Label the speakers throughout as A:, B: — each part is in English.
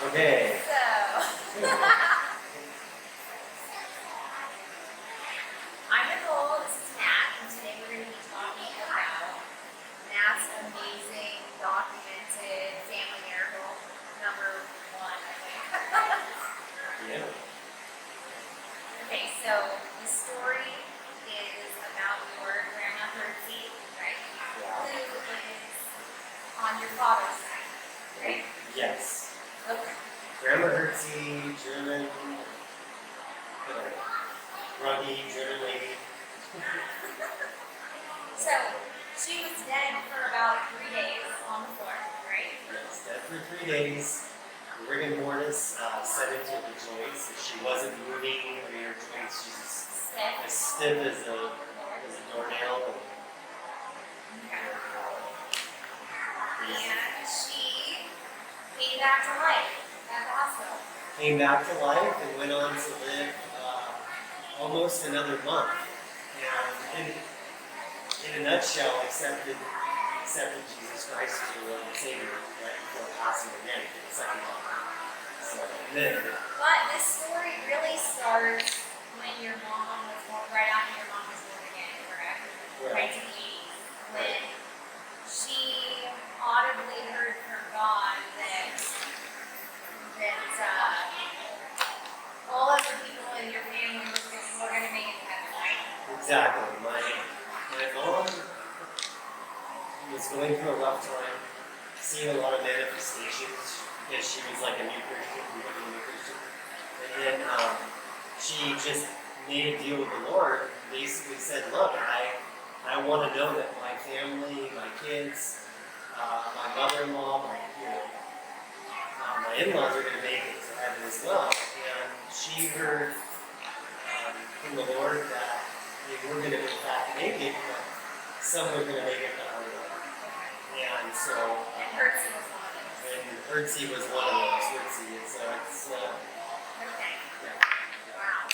A: Okay.
B: So, I'm Nicole, this is Matt, and today we're going to be talking about Matt's amazing documented family miracle number 1, I think.
A: Yeah.
B: Okay, so the story is about your grandma Hertsi, right?
A: Yeah.
B: Who is on your father's side, right?
A: Yes.
B: Okay.
A: Grandma Hertsi, German, groggy German lady.
B: So, she was dead for about 3 days on the floor, right?
A: Yes, dead for 3 days. Rigor mortis set into the joints. If she wasn't moving, I mean, her joints, she's as stiff as a doornail.
B: And she came back to life at the hospital.
A: Came back to life and went on to live almost another month. And in a nutshell, accepted Jesus Christ as her Lord and Savior right before passing again for the second time. So, and then,
B: But this story really starts when your mom was born, right after your mom was born again, correct? Right to the 80s. When she audibly heard from God that all of the people in your family were going to make it to heaven, right?
A: exactly. My mom was going through a rough time, seeing a lot of manifestations because she was like a new Christian, becoming a new Christian. And then she just made a deal with the Lord and basically said, look, I want to know that my family, my kids, my mother-in-law, my in-laws are going to make it to heaven as well. And she heard from the Lord that we're going to in fact make it, but some are going to make it the hard way. And so,
B: And Hertsi was one of those.
A: and Hertsi was one of those. Hertsi, and so it's
B: Okay.
A: yeah.
B: Wow.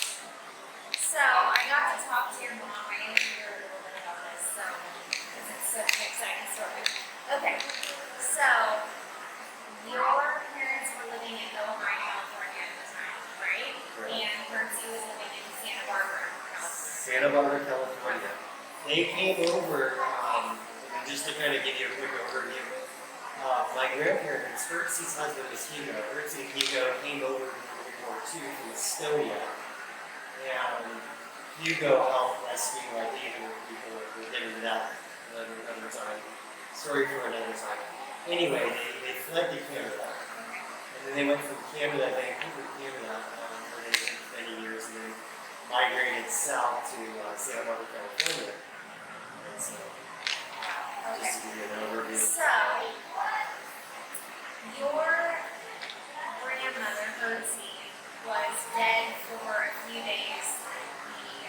B: So I got to talk to your mom. I interviewed her a little bit about this, so because it's such an exciting story. Okay. So your parents were living in Ojai, California at the time, right?
A: Right.
B: And Hertsi was living in Santa Barbara, California.
A: Santa Barbara, California. They came over, just to kind of give you a quick overview. My grandparents, Hertsi's husband was Hugo. Hertsi and Hugo came over in World War II from Estonia. And Hugo helped rescue, I think, people. We'll get into that another time. Story for another time. Anyway, they fled to Canada. And then they went from Canada, Vancouver, Canada, where they lived for many years, and then migrated south to Santa Barbara, California. And so, just to give you an overview.
B: So your grandmother, Hertsi, was dead for a few days. The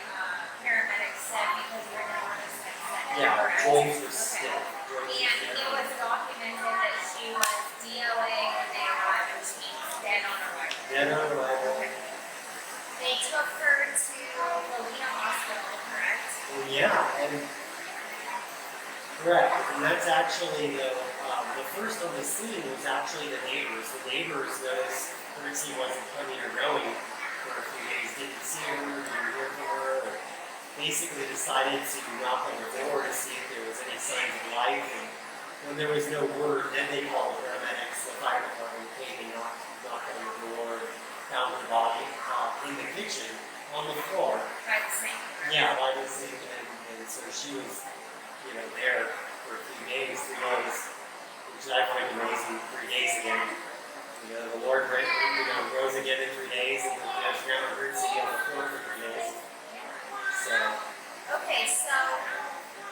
B: paramedics said because your nervous system.
A: Yeah, joints were stiff.
B: And it was documented that she was DOA when they arrived, which means dead on arrival.
A: Dead on arrival.
B: They took her to Galena Hospital, correct?
A: Well, yeah, and correct. And that's actually the first on the scene was actually the neighbors. The neighbors noticed Hertsi wasn't coming or going for a few days, didn't see her, didn't hear from her, or basically decided to knock on the door to see if there was any signs of life. And when there was no word, then they called the paramedics. The fire department came and knocked on the door, found her body in the kitchen on the floor.
B: By the sink.
A: Yeah, by the sink, and so she was, there for a few days, 3 days, which I find amazing. 3 days again. The Lord, rose again in 3 days, and Grandma Hertsi on the floor for 3 days. So.
B: Okay, so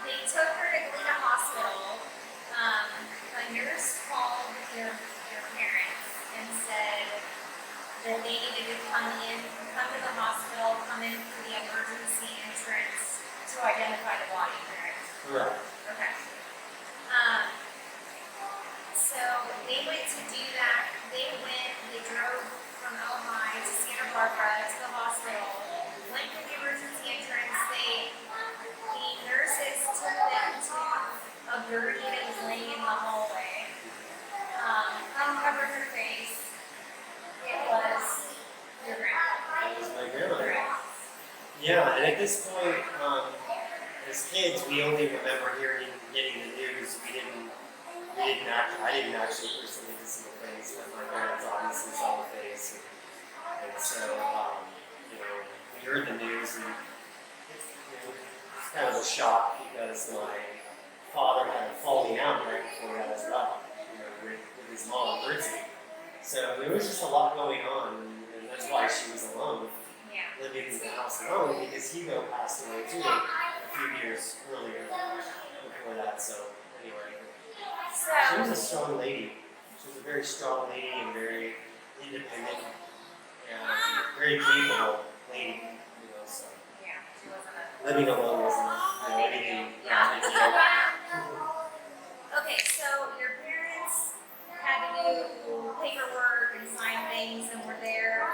B: they took her to Galena Hospital. A nurse called your parents and said that they needed to come to the hospital, come in through the emergency entrance to identify the body, correct?
A: Correct.
B: Okay. So they went to do that. They drove from Ojai to Santa Barbara to the hospital, went to the emergency entrance. The nurses took them to a birdie that was laying in the hallway, uncovered her face,
A: at this point, as kids, we only remember getting the news. I didn't actually personally get to see the face, but my parents obviously saw the face. And so, we heard the news, and it's kind of a shock because my father had a falling out right before he got his left, with his mom, Hertsi. So there was just a lot going on, and that's why she was alone, living in the house alone, because Hugo passed away too a few years earlier before that. So anyway, she was a strong lady. She was a very strong lady and very independent and very capable lady. So living alone wasn't anything.
B: Okay, so your parents had to do paperwork and sign things and were there.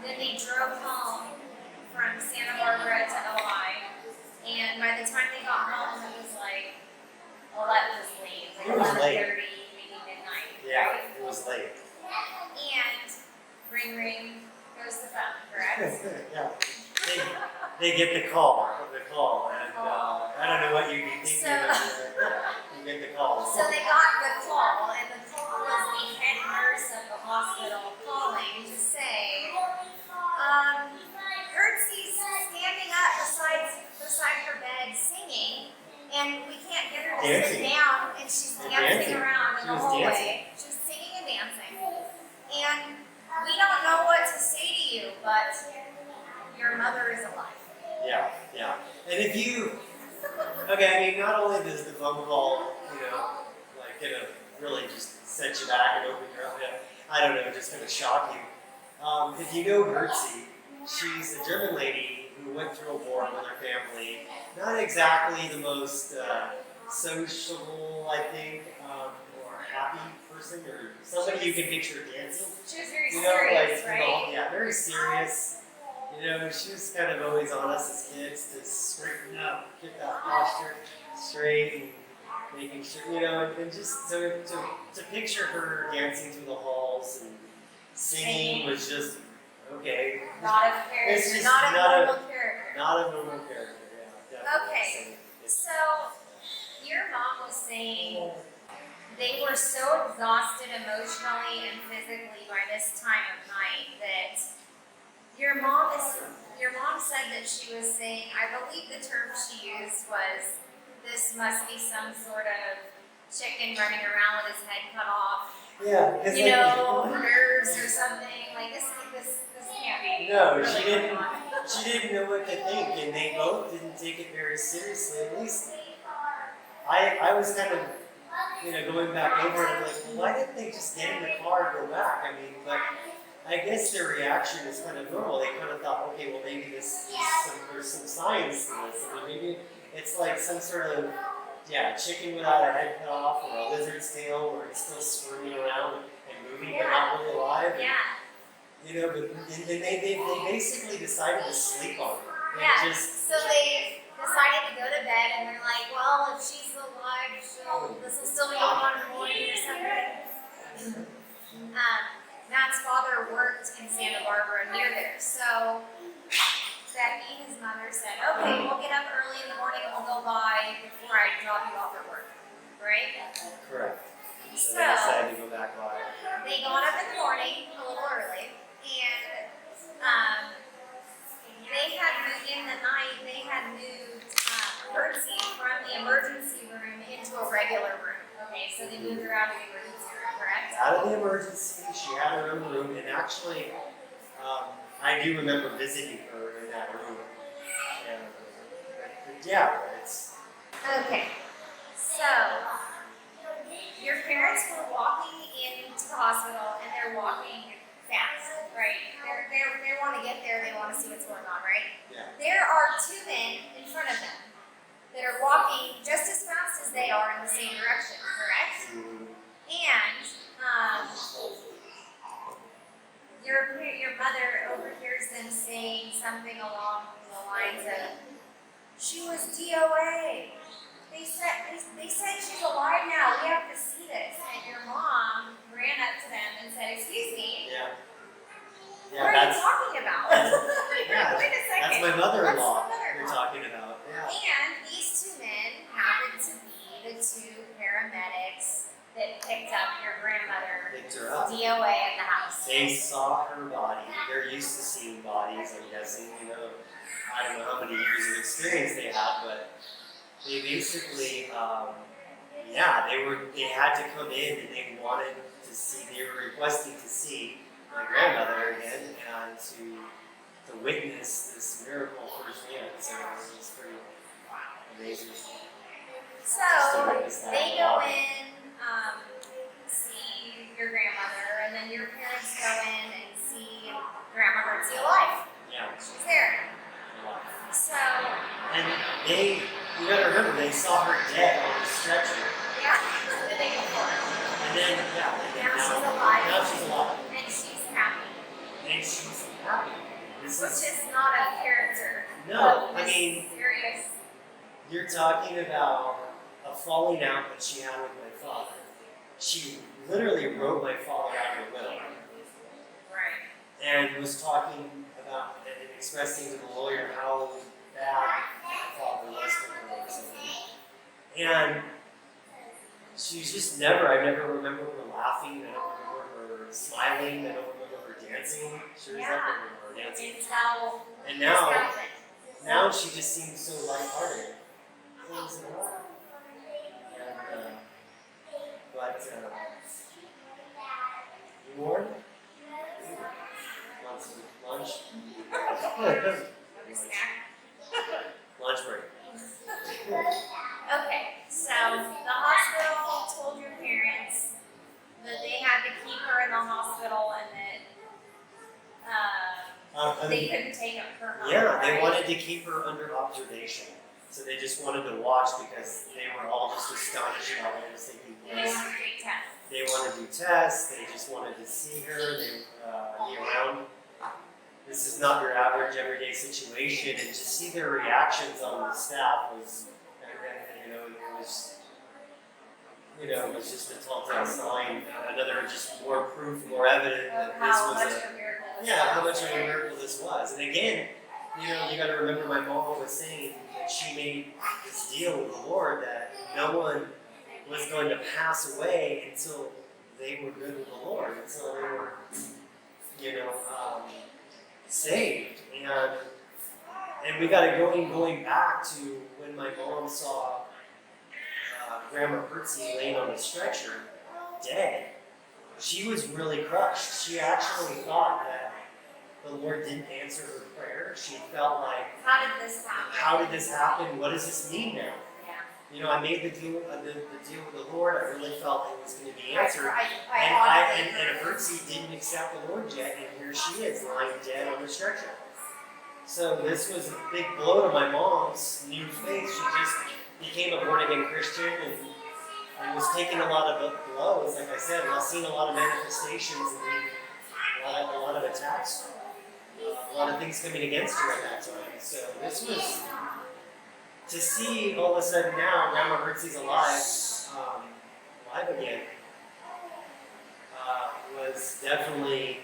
B: Then they drove home from Santa Barbara to LI. And by the time they got home, it was like 11 was late. Like 11:30, maybe midnight.
A: Yeah,
B: right?
A: it was late.
B: And ring ring goes the phone, correct?
A: Yeah. They get the call, and I don't know what you'd be thinking you get the call.
B: So they got the call, and the call was the head nurse of the hospital calling to say, Hertsi's standing up beside her bed singing, and we can't get her to sit down, and she's dancing around in the hallway. She's singing and dancing. And we don't know what to say to you, but your mother is alive.
A: Yeah. And if you, not only does the phone call, gonna really just set you back and open your up, I don't know, just gonna shock you. If you know Hertsi, she's a German lady who went through a war with her family. Not exactly the most sociable, I think, or happy person, or somebody you can picture dancing.
B: She was very serious, right?
A: Yeah, very serious. She was kind of always on us as kids to straighten up, get that posture straight, and making sure, and just to picture her dancing through the halls and singing was just okay.
B: Not a character, not a normal character.
A: Not a normal character, yeah. Definitely.
B: Okay, so your mom was saying they were so exhausted emotionally and physically by this time of night that your mom said that she was saying, I believe the term she used was, this must be some sort of chicken running around with his head cut off.
A: Yeah,
B: nerves or something. Like this can't be.
A: No, she didn't know what to think, and they both didn't take it very seriously. At least I was kind of going back over it, like, why didn't they just get in the car and go back? But I guess their reaction is kind of normal. They kind of thought, okay, well maybe there's some science to this. Maybe it's like some sort of chicken without a head cut off, or a lizard's tail, where it's still swimming around and moving but not really alive. And they basically decided to sleep on her.
B: So they decided to go to bed, and they're like, well, if she's alive, this will still be going on in the morning or something. Matt's father worked in Santa Barbara near there, so Becky, his mother, said, okay, we'll get up early in the morning and we'll go by before I drop you off at work, right?
A: Correct.
B: So
A: they decided to go back by.
B: They got up in the morning a little early, and they had moved in the night. They had moved Hertsi from the emergency room into a regular room. Okay, so they moved her out of the emergency room, correct?
A: Out of the emergency, she had her own room, and actually, I do remember visiting her in that room. And, it's...
B: Okay, so your parents were walking into the hospital, and they're walking fast, right? They want to get there, they want to see what's going on, right?
A: Yeah.
B: There are two men in front of them that are walking just as fast as they are in the same direction, correct? And your mother overhears them saying something along the lines of, she was DOA. They said she's alive now. We have to see this. And your mom ran up to them and said, excuse me.
A: Yeah,
B: What are you talking about? Wait a second.
A: That's my mother picked her up.
B: DOA in the house.
A: They saw her body. They're used to seeing bodies, I'm guessing, you know. I don't know how many years of experience they had, but they basically, they had to come in and they wanted to see, they were requesting to see my grandmother again and to witness this miracle firsthand. So it was pretty amazing.
B: So they go in, see your grandmother, and then your parents go in and see Grandma Hertsi alive.
A: Yeah.
B: She's there. So.
A: And you gotta remember, they saw her dead on the stretcher.
B: Yeah, the day before.
A: And then,
B: now she's alive.
A: Now she's alive.
B: And she's happy.
A: And she's happy.
B: Which is not a character.
A: No, I mean,
B: serious.
A: You're talking about a falling out that she had with my father. She literally wrote my father out of the will.
B: Right.
A: And was talking about and expressing to the lawyer how bad my father was for her or something. And she's just I never remember her laughing, I don't remember her smiling, I don't remember her dancing. Sure as I remember her dancing. And now she just seems so lighthearted. Things in her life. You warm? Want some lunch? Lunch break.
B: Okay, so the hospital told your parents that they had to keep her in the hospital and that they couldn't take her home.
A: Yeah, they
B: right?
A: wanted to keep her under observation. So they just wanted to watch because they were all just astonished about what was taking
B: They
A: place.
B: want to take tests.
A: They wanted to do tests, they just wanted to see her, be around. This is not your average everyday situation, and just see their reactions on the staff was, it was just a telltale sign, another just more proof, more evidence that this
B: How
A: was
B: much
A: a,
B: of a miracle this
A: how
B: was.
A: much of a miracle this was. And again, you got to remember my mom was saying that she made this deal with the Lord that no one was going to pass away until they were good with the Lord, until they were, saved. And we got to going back to when my mom saw Grandma Hertsi laying on a stretcher, dead. She was really crushed. She actually thought that the Lord didn't answer her prayer. She felt like,
B: How did this happen?
A: how did this happen? What does this mean now?
B: Yeah.
A: I made the deal with the Lord. I really felt it was going to be answered. And Hertsi didn't accept the Lord yet, and here she is lying dead on the stretcher. So this was a big blow to my mom's new faith. She just became a born-again Christian and was taking a lot of blows, like I said, and I've seen a lot of manifestations and a lot of attacks, a lot of things coming against her at that time. So this was, to see all of a sudden now Grandma Hertsi's alive again, was definitely,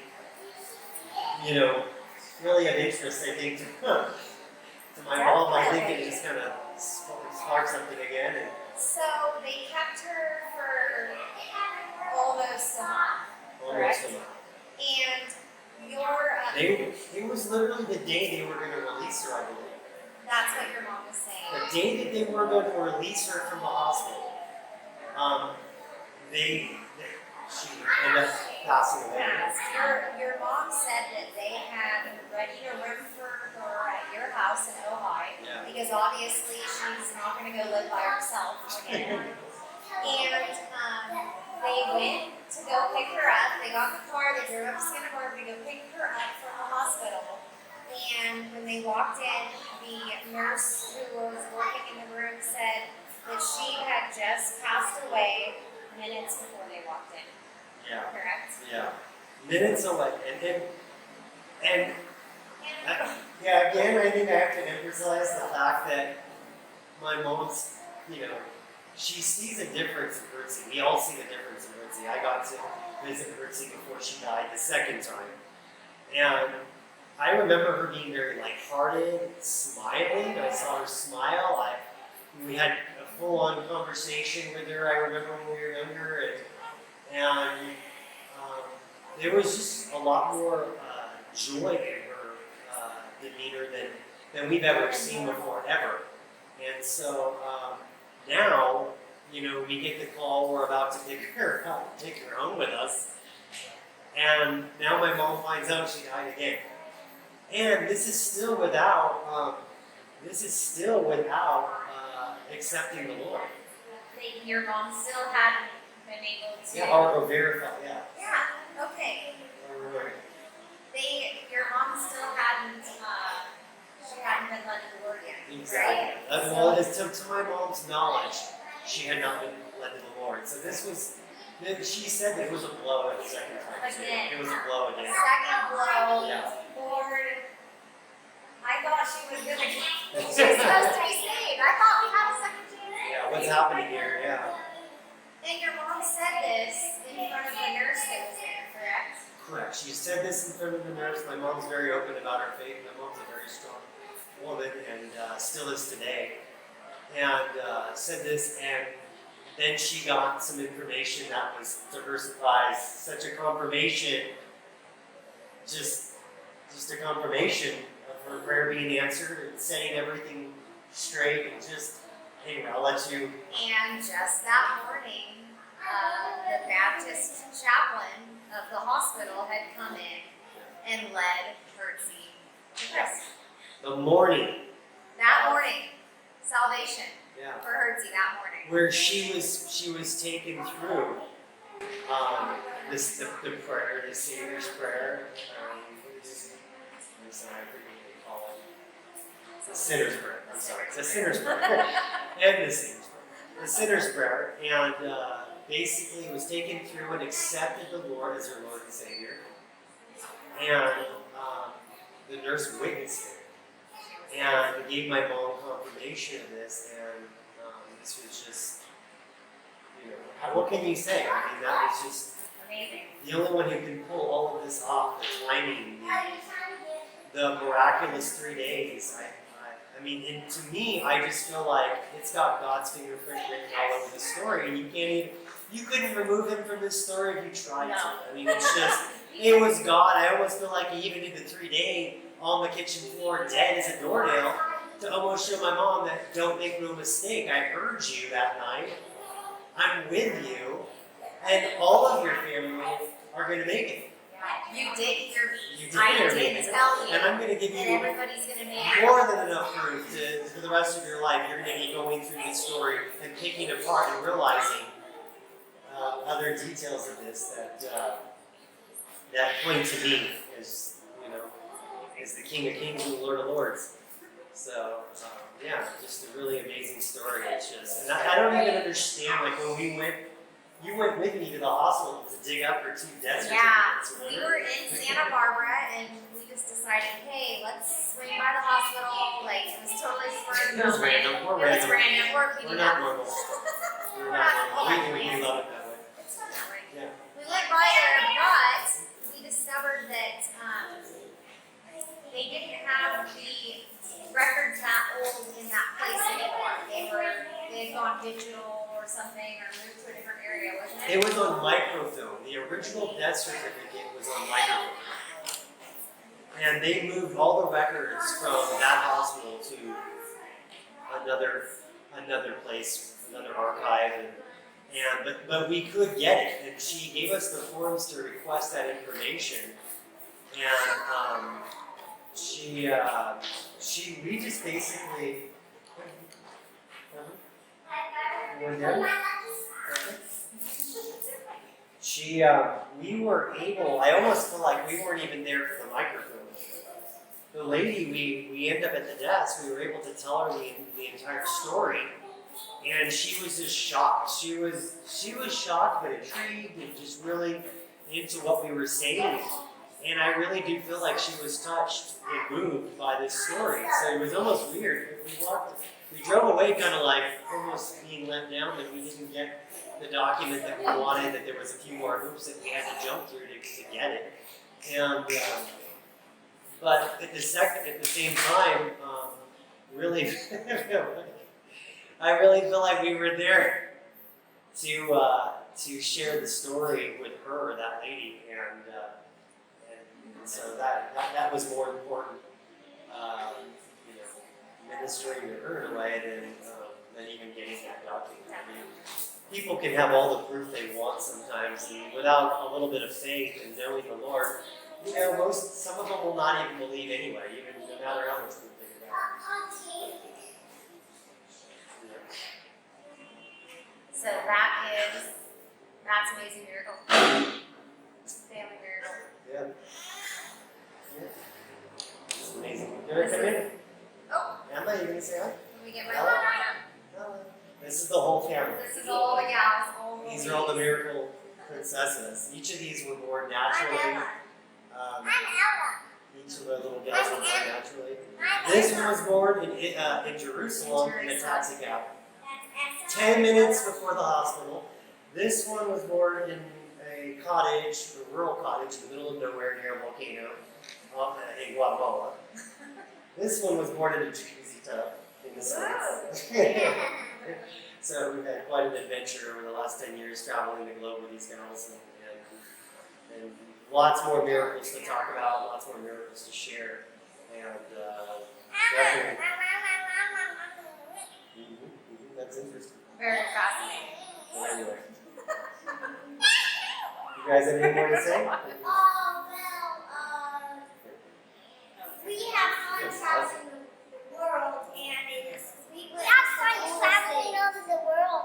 A: really of interest, I think, to my mom. I think it just kind of sparked something again. And
B: So they kept her for almost a month,
A: almost
B: correct?
A: a month.
B: And your
A: It was literally the day they were going to release her, I believe.
B: that's what your mom was saying.
A: The day that they were going to release her from the hospital, she ended up passing away.
B: Yes, your mom said that they had ready a room for her at your house in Ojai,
A: Yeah.
B: because obviously she's not going to go live by herself again. And they went to go pick her up. They got in the car, they drove up to Santa Barbara to go pick her up from the hospital. And when they walked in, the nurse who was working in the room said that she had just passed away minutes before they walked in.
A: Yeah.
B: Correct?
A: Yeah. Minutes away. And again, I think I have to emphasize the fact that my mom's, she sees a difference in Hertsi. We all see the difference in Hertsi. I got to visit Hertsi before she died the second time. And I remember her being very lighthearted, smiling. I saw her smile. We had a full-on conversation with her. I remember when we were younger, and there was just a lot more joy in her demeanor than we've ever seen before, ever. And so now, we get the call we're about to take her home with us. And now my mom finds out she died again. And this is still without accepting the Lord.
B: Your mom still hadn't been able to.
A: Yeah, or verify, yeah.
B: Yeah, okay.
A: Or,
B: Your mom still hadn't, she hadn't been led to the Lord yet.
A: exactly.
B: Right?
A: Well, it is to my mom's knowledge, she had not been led to the Lord. So this was, she said that it was a blow at the second time.
B: Again.
A: It was a blow again.
B: Second blow.
A: Yeah.
B: Lord, I thought she was going to be, she was supposed to be saved. I thought we had a second chance.
A: Yeah, what's happening here? Yeah.
B: And your mom said this in front of the nurse that was there, correct?
A: Correct. She said this in front of the nurse. My mom's very open about her faith. My mom's a very strong woman and still is today. And said this, and then she got some information that was, to her surprise, such a confirmation, just a confirmation of her prayer being answered and setting everything straight and just, hey, I'll let you.
B: And just that morning, the Baptist chaplain of the hospital had come in and led Hertsi to Christ.
A: The morning.
B: That morning, salvation
A: Yeah.
B: for Hertsi that morning.
A: Where she was taken through the prayer, the Savior's prayer. I'm sorry, I forget what they call it. The sinner's prayer. I'm sorry, it's a sinner's prayer and the Savior's prayer. The sinner's prayer, and basically was taken through and accepted the Lord as her Lord and Savior. And the nurse witnessed it and gave my mom confirmation of this, and this was just, what can you say? I mean, that was just
B: Amazing.
A: the only one who can pull all of this off, the timing, the miraculous 3 days. I mean, and to me, I just feel like it's got God's fingerprint written all over the story, and you couldn't remove him from this story if you tried to. I mean, it's just, it was God. I almost feel like he even did the 3-day on the kitchen floor, dead as a doornail, to almost show my mom that don't make no mistake. I heard you that night. I'm with you, and all of your family are going to make it.
B: You did hear me.
A: You did hear me.
B: I did tell you.
A: And I'm going to give
B: that
A: you
B: everybody's going to make it.
A: more than enough proof for the rest of your life. You're going to be going through this story and picking it apart and realizing other details of this that point to me as as the King of Kings and the Lord of Lords. So yeah, just a really amazing story. It's just, and I don't even understand, like when we went. You went with me to the hospital to dig up her 2 death certificates.
B: Yeah, we were in Santa Barbara and we just decided, hey, let's swing by the hospital. Like, it was totally spur of the
A: It was
B: moment.
A: random. We're
B: It was
A: random.
B: random.
A: We're not normal. We're not normal. We love it that way.
B: It's not that way.
A: Yeah.
B: We went by there, but we discovered that they didn't have the records that old in that place anymore. They had gone digital or something, or moved to a different area, wasn't it?
A: It was on microfilm. The original death certificate was on microfilm. And they moved all the records from that hospital to another place, another archive, but we could get it, and she gave us the forms to request that information, and we just basically. We're done? We were able, I almost feel like we weren't even there for the microfilm. The lady, we ended up at the desk, we were able to tell her the entire story, and she was just shocked. She was shocked but intrigued and just really into what we were saying. And I really do feel like she was touched and moved by this story. So it was almost weird. We drove away kind of like almost being let down that we didn't get the document that we wanted, that there was a few more hoops that we had to jump through to get it. And but at the same time, really, I really feel like we were there to share the story with her, that lady, and so that was more important, you know, ministering to her in a way than even getting that document. I mean, people can have all the proof they want sometimes, and without a little bit of faith and knowing the Lord, you know, some of them will not even believe anyway, even no matter how much proof they have.
B: So that's Amazing Miracle. Family Miracle.
A: Yeah. Yeah. It's amazing. You want to come in?
B: Oh,
A: Emma, you going to say hi?
B: let me get my
A: Hello?
B: phone out.
A: Hello. This is the whole family.
B: This is all the gals.
A: These are all the miracle princesses. Each of these were born naturally. Each of the little gals were born naturally. This one was born in Jerusalem in a taxi cab. 10 minutes before the hospital. This one was born in a cottage, a rural cottage in the middle of nowhere near a volcano in Guatemala. This one was born in a jacuzzi tub in the States. So we've had quite an adventure over the last 10 years traveling the globe with these gals and lots more miracles to talk about, lots more miracles to share. And definitely. That's interesting.
B: Very fascinating.
A: Well, anyway. You guys have any more to say?
C: We have fun traveling the world, and we went traveling over the world.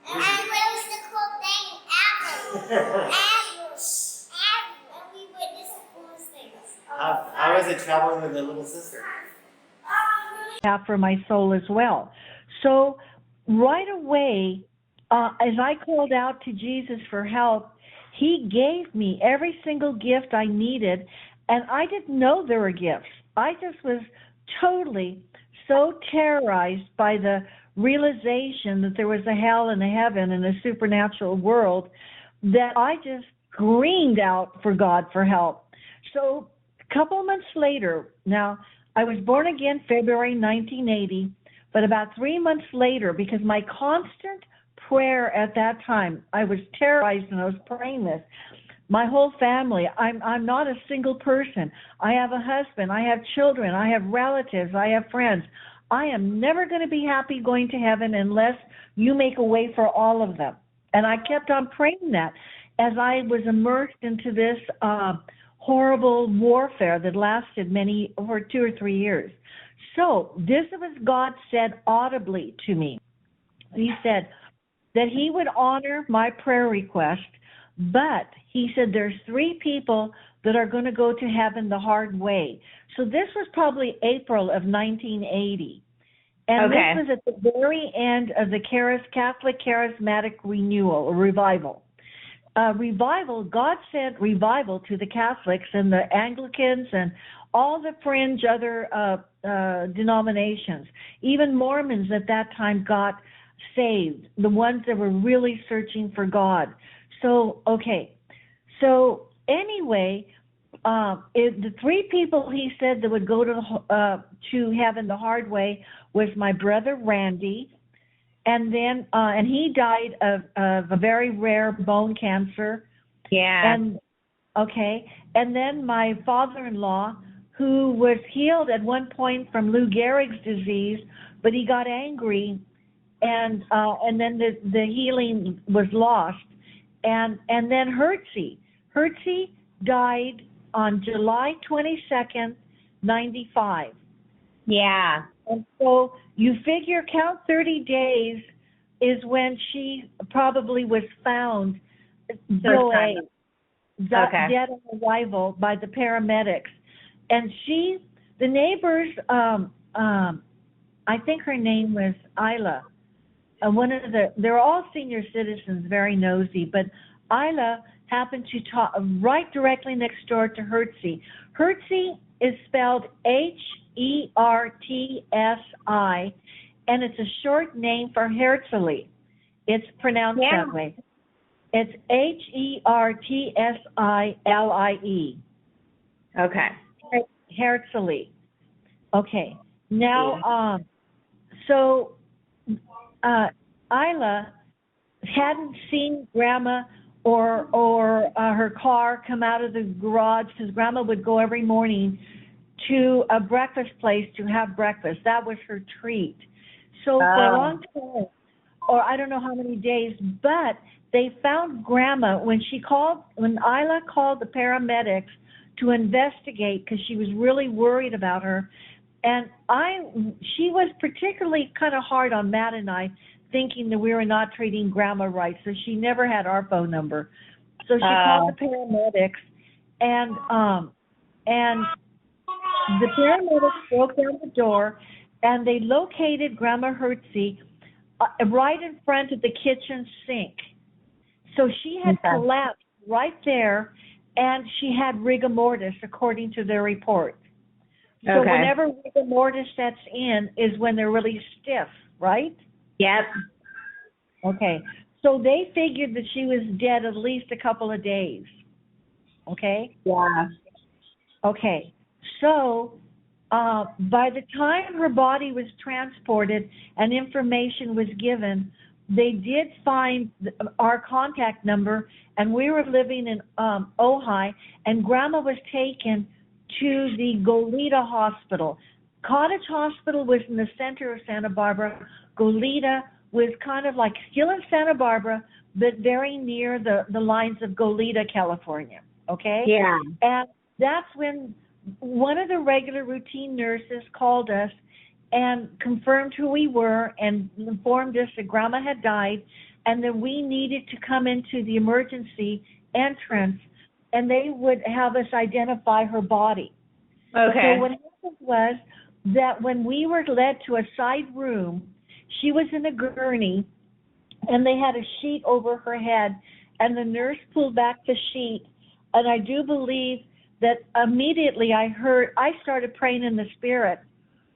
C: And it was the cool thing ever. And we witnessed the coolest things.
A: How is it traveling with a little sister?
D: Half for my soul as well. So right away, as I called out to Jesus for help, he gave me every single gift I needed, and I didn't know there were gifts. I just was totally so terrorized by the realization that there was a hell and a heaven and a supernatural world that I just screamed out for God for help. So a couple months later, now I was born again February 1980, but about 3 months later, because my constant prayer at that time, I was terrorized and I was praying this. My whole family, I'm not a single person. I have a husband, I have children, I have relatives, I have friends. I am never going to be happy going to heaven unless you make a way for all of them. And I kept on praying that as I was immersed into this horrible warfare that lasted over 2 or 3 years. So this was God said audibly to me. He said that he would honor my prayer request, but he said there's 3 people that are going to go to heaven the hard way. So this was probably April of 1980. And
E: Okay.
D: this was at the very end of the Catholic Charismatic Renewal, or Revival. God sent revival to the Catholics and the Anglicans and all the fringe other denominations. Even Mormons at that time got saved, the ones that were really searching for God. So, okay. So, anyway, the 3 people he said that would go to heaven the hard way was my brother Randy, and then and he died of a very rare bone cancer.
E: Yeah.
D: And then my father-in-law, who was healed at one point from Lou Gehrig's disease, but he got angry, and then the healing was lost. And then Hertsi died on July 22nd, 95.
E: Yeah.
D: And so you figure count 30 days is when she probably was found dead on arrival by the paramedics. And the neighbors, I think her name was Isla. They're all senior citizens, very nosy, but Isla happened to talk right directly next door to Hertsi. Hertsi is spelled Hertsi, and it's a short name for Hertsilie. It's pronounced that way. It's Hertsilie.
E: Okay.
D: Hertsilie. Okay. Now, Isla hadn't seen Grandma or her car come out of the garage, because Grandma would go every morning to a breakfast place to have breakfast. That was her treat. So for a long time, or I don't know how many days, but they found Grandma when Isla called the paramedics to investigate, because she was really worried about her. And she was particularly kind of hard on Matt and I, thinking that we were not treating Grandma right, so she never had our phone number. So she called the paramedics, and the paramedics broke down the door, and they located Grandma Hertsi right in front of the kitchen sink. So she had collapsed right there, and she had rigor mortis, according to their report. So whenever rigor mortis sets in is when they're really stiff, right?
E: Yep.
D: Okay. So they figured that she was dead at least a couple of days. Okay?
E: Yeah.
D: Okay. So by the time her body was transported and information was given, they did find our contact number, and we were living in Ojai, and Grandma was taken to the Goleta Hospital. Cottage Hospital was in the center of Santa Barbara. Goleta was kind of like still in Santa Barbara, but very near the lines of Goleta, California. Okay?
E: Yeah.
D: And that's when one of the regular routine nurses called us and confirmed who we were and informed us that Grandma had died and that we needed to come into the emergency entrance, and they would have us identify her body.
E: Okay.
D: So what happened was that when we were led to a side room, she was in a gurney, and they had a sheet over her head, and the nurse pulled back the sheet, and I do believe that immediately I started praying in the Spirit,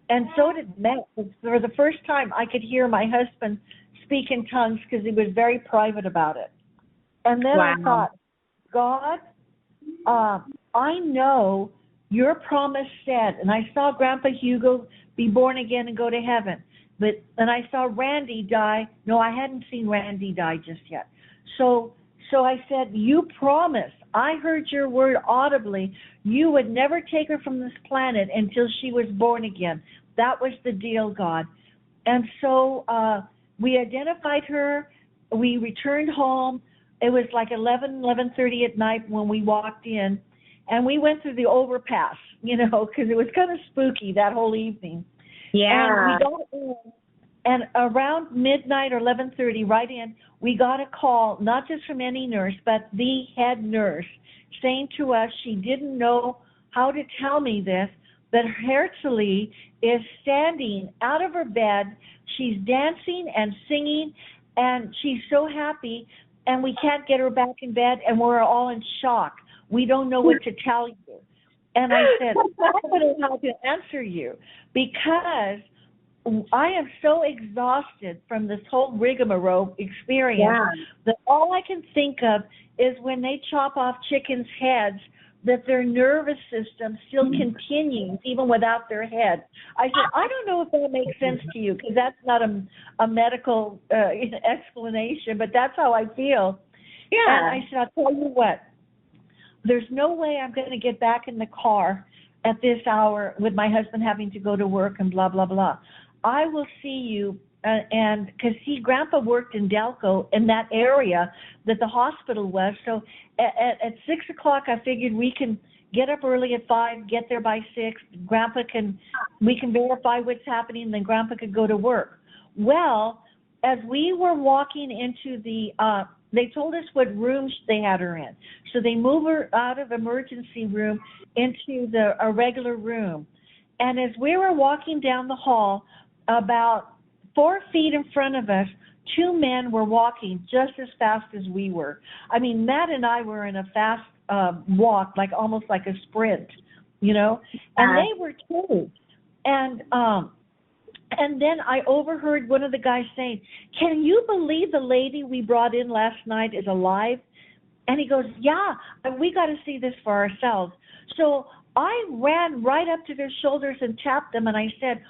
D: and so did Matt. For the first time, I could hear my husband speak in tongues, because he was very private about it. And then I thought, God, I know your promise said, and I saw Grandpa Hugo be born again and go to heaven. And I saw Randy die. No, I hadn't seen Randy die just yet. So I said, you promised. I heard your word audibly. You would never take her from this planet until she was born again. That was the deal, God. And so we identified her. We returned home. It was like 11:30 at night when we walked in. And we went through the overpass, because it was kind of spooky that whole evening.
E: Yeah.
D: And we got in, and around midnight or 11:30, right in, we got a call, not just from any nurse, but the head nurse, saying to us she didn't know how to tell me this, that Hertsilie is standing out of her bed. She's dancing and singing, and she's so happy, and we can't get her back in bed, and we're all in shock. We don't know what to tell you. And I said, I don't know how to answer you, because I am so exhausted from this whole rigmarole experience that all I can think of is when they chop off chickens' heads, that their nervous system still continues even without their head. I said, I don't know if that makes sense to you, because that's not a medical explanation, but that's how I feel.
E: Yeah.
D: And I said, I'll tell you what, there's no way I'm going to get back in the car at this hour with my husband having to go to work and blah, blah, blah. I will see you, and because Grandpa worked in Delco, in that area that the hospital was. So at 6 o'clock, I figured we can get up early at 5, get there by 6. We can verify what's happening, and then Grandpa could go to work. Well, as we were walking into they told us what rooms they had her in. So they moved her out of emergency room into a regular room. And as we were walking down the hall, about 4 feet in front of us, 2 men were walking just as fast as we were. I mean, Matt and I were in a fast walk, like almost like a sprint, and they were too. And then I overheard one of the guys saying, can you believe the lady we brought in last night is alive? And he goes, yeah, we got to see this for ourselves. So I ran right up to their shoulders and tapped them, and I said,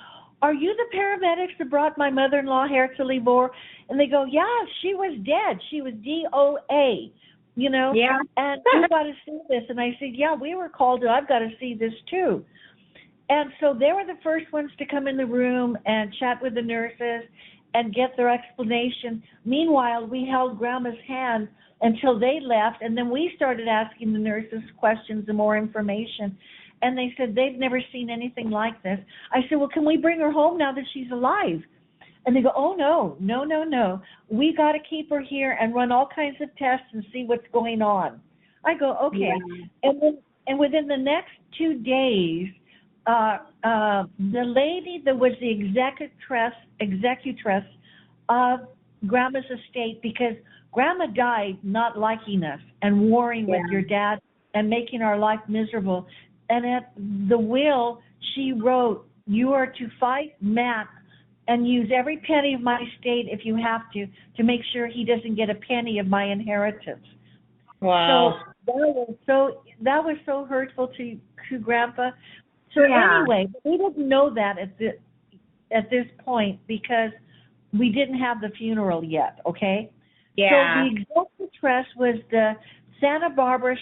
D: are you the paramedics that brought my mother-in-law, Hertsilie Voore? And they go, yeah, she was dead. She was DOA, you know?
E: Yeah.
D: And we got to see this. And I said, yeah, we were called to, I've got to see this too. And so they were the first ones to come in the room and chat with the nurses and get their explanation. Meanwhile, we held Grandma's hand until they left, and then we started asking the nurses questions and more information. And they said they've never seen anything like this. I said, well, can we bring her home now that she's alive? And they go, oh, no. We got to keep her here and run all kinds of tests and see what's going on. I go, okay. Yeah. And within the next 2 days, the lady that was the executress of Grandma's estate, because Grandma died not liking us and warring with your dad and making our life miserable. And at the will, she wrote, you are to fight Matt and use every penny of my estate if you have to make sure he doesn't get a penny of my inheritance.
E: Wow.
D: So that was so hurtful to Grandpa. So anyway, we didn't know that at this point because we didn't have the funeral yet, okay?
E: Yeah.
D: So the executress was the Santa Barbara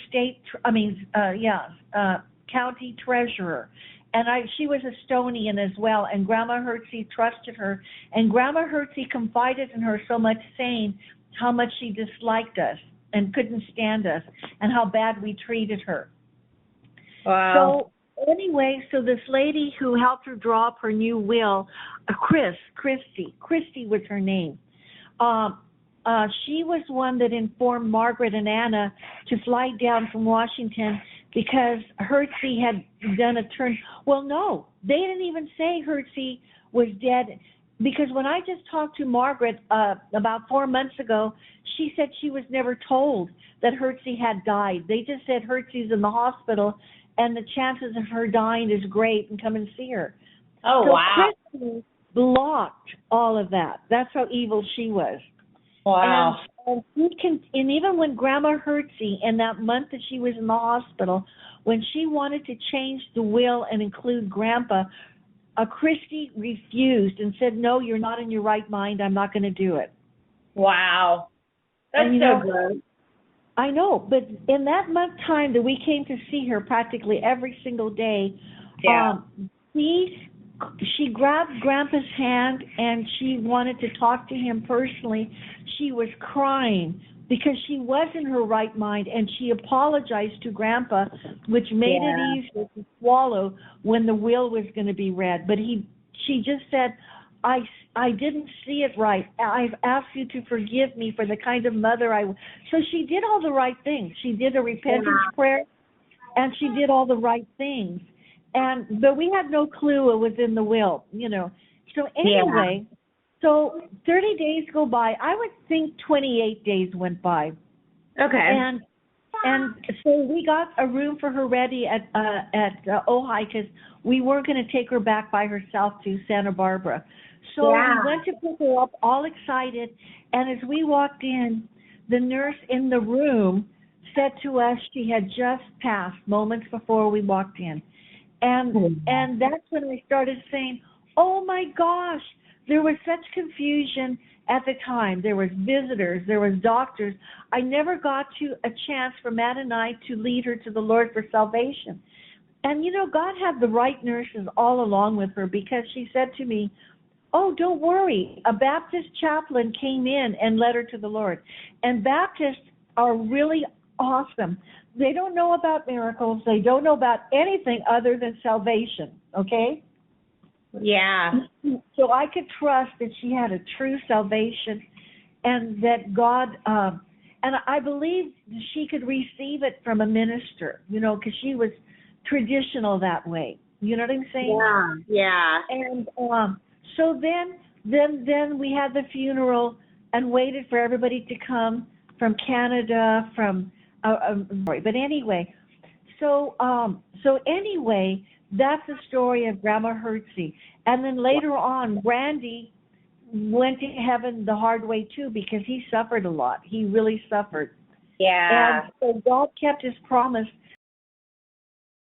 D: county treasurer. And she was a Estonian as well, and Grandma Hertsi trusted her. And Grandma Hertsi confided in her so much, saying how much she disliked us and couldn't stand us and how bad we treated her.
E: Wow.
D: So anyway, so this lady who helped her draw up her new will, Christy was her name. She was one that informed Margaret and Anna to fly down from Washington because Hertsi had done a turn. Well, no, they didn't even say Hertsi was dead, because when I just talked to Margaret about 4 months ago, she said she was never told that Hertsi had died. They just said Hertsi's in the hospital and the chances of her dying is great, and come and see her.
E: Oh,
D: so
E: wow.
D: Christy blocked all of that. That's how evil she was.
E: Wow.
D: And even when Grandma Hertsi, in that month that she was in the hospital, when she wanted to change the will and include Grandpa, Christy refused and said, no, you're not in your right mind. I'm not going to do it.
E: Wow. That's so good.
D: I know, but in that month time that we came to see her practically every single day, she grabbed Grandpa's hand and she wanted to talk to him personally. She was crying because she was in her right mind, and she apologized to Grandpa, which made it easier to swallow when the will was going to be read. But she just said, I didn't see it right. I've asked you to forgive me for the kind of mother I was. So she did all the right things. She did a repentance prayer, and she did all the right things. But we had no clue it was in the will, you know. So anyway, so 30 days go by. I would think 28 days went by.
E: Okay.
D: And so we got a room for her ready at Ojai, because we weren't going to take her back by herself to Santa Barbara. So we went to pick her up, all excited. And as we walked in, the nurse in the room said to us she had just passed moments before we walked in. And that's when I started saying, oh my gosh, there was such confusion at the time. There was visitors, there was doctors. I never got a chance for Matt and I to lead her to the Lord for salvation. And you know, God had the right nurses all along with her, because she said to me, oh, don't worry, a Baptist chaplain came in and led her to the Lord. And Baptists are really awesome. They don't know about miracles. They don't know about anything other than salvation, okay?
E: Yeah.
D: So I could trust that she had a true salvation, and that God, and I believe she could receive it from a minister, you know, because she was traditional that way. You know what I'm saying?
E: Yeah.
D: And so then we had the funeral and waited for everybody to come from Canada, but anyway, so anyway, that's the story of Grandma Hertsi. And then later on, Randy went to heaven the hard way too, because he suffered a lot. He really suffered.
E: Yeah.
D: And so God kept his promise